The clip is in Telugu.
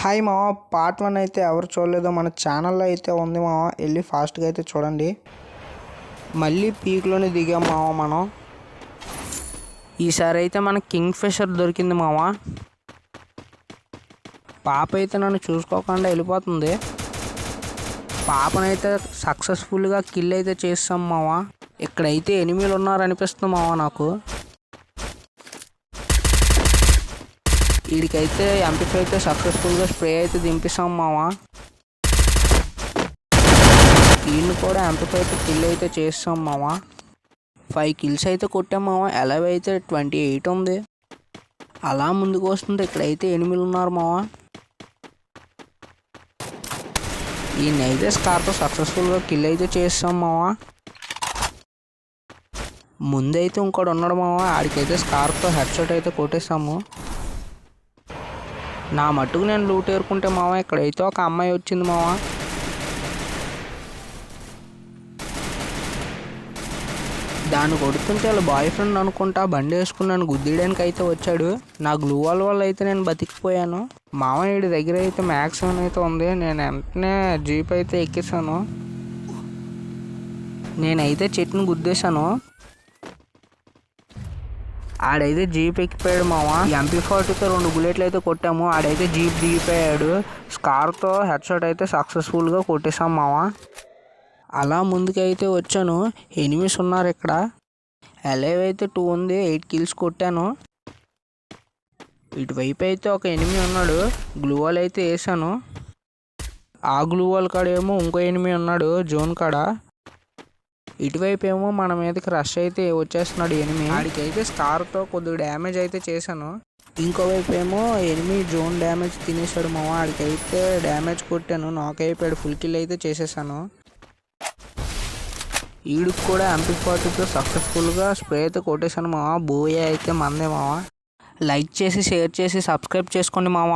హాయ్ మామ, పార్ట్ 1 అయితే ఎవరు చూడలేదో మన ఛానల్లో అయితే ఉంది మామ. వెళ్ళి ఫాస్ట్గా అయితే చూడండి. మళ్ళీ పీక్లోనే దిగాం మామ మనం. ఈసారి అయితే మనకి కింగ్ ఫిషర్ దొరికింది మామ. పాప అయితే నన్ను చూసుకోకుండా వెళ్ళిపోతుంది. పాపనైతే సక్సెస్ఫుల్గా కిల్ అయితే చేస్తాం మామ. ఇక్కడైతే ఎనిమిలు ఉన్నారనిపిస్తుంది మామ నాకు. వీడికైతే ఎంపీ అయితే సక్సెస్ఫుల్గా స్ప్రే అయితే దింపిస్తాం మామ. వీడిని కూడా ఎంపీ అయితే కిల్ అయితే చేస్తాం మామ. 5 కిల్స్ అయితే కొట్టాం మామ. ఎలవ్ అయితే 28 ఉంది. అలా ముందుకు వస్తుంది. ఇక్కడైతే ఎనిమిలు ఉన్నారు మామ. ఈయనైతే స్కార్తో సక్సెస్ఫుల్గా కిల్ అయితే చేస్తాం మామ. ముందైతే ఇంకోటి ఉన్నాడు మామ. ఆడికైతే స్కార్తో హెడ్ షాట్ అయితే కొట్టేస్తాము. నా మట్టుకు నేను లూట్ ఏరుకుంటే మామ, ఇక్కడైతే ఒక అమ్మాయి వచ్చింది మామ. దాన్ని కొడుతుంటే వాళ్ళ బాయ్ ఫ్రెండ్ అనుకుంటా బండి వేసుకున్నాను గుద్దేయడానికి అయితే వచ్చాడు. నా గ్లూ వాల్ వల్ల అయితే నేను బతికిపోయాను మామ. వీడి దగ్గర అయితే మ్యాక్సిమం అయితే ఉంది. నేను వెంటనే జీప్ అయితే ఎక్కేసాను. నేనైతే చెట్టును గుద్దేశాను. ఆడైతే జీప్ ఎక్కిపోయాడు మామ. MP40తో 2 బుల్లెట్లు అయితే కొట్టాము. ఆడైతే జీప్ దిగిపోయాడు. స్కార్తో హెడ్ షాట్ అయితే సక్సెస్ఫుల్గా కొట్టేసాం మామ. అలా ముందుకైతే వచ్చాను. ఎనిమిస్ ఉన్నారు ఇక్కడ. ఎలైవ్ అయితే 2 ఉంది. 8 కిల్స్ కొట్టాను. ఇటువైపు అయితే ఒక ఎనిమి ఉన్నాడు. గ్లూ వాల్ అయితే వేసాను. ఆ గ్లూ వాల్ కాడ ఏమో ఇంకో ఎనిమి ఉన్నాడు జోన్ కాడ. ఇటువైపు ఏమో మన మీదకి రష్ అయితే వచ్చేస్తున్నాడు ఎనిమి. ఆడికైతే స్కార్తో కొద్దిగా డ్యామేజ్ అయితే చేశాను. ఇంకోవైపు ఏమో ఎనిమి జోన్ డ్యామేజ్ తినేసాడు మామ. ఆడికైతే డ్యామేజ్ కొట్టాను. నాక్ అయిపోయాడు. ఫుల్ కిల్ అయితే చేసేసాను. ఈడికి కూడా MP40తో సక్సెస్ఫుల్గా స్ప్రే అయితే కొట్టేశాను మామ. బోయే అయితే మందే మామ. లైక్ చేసి షేర్ చేసి సబ్స్క్రైబ్ చేసుకోండి మామ.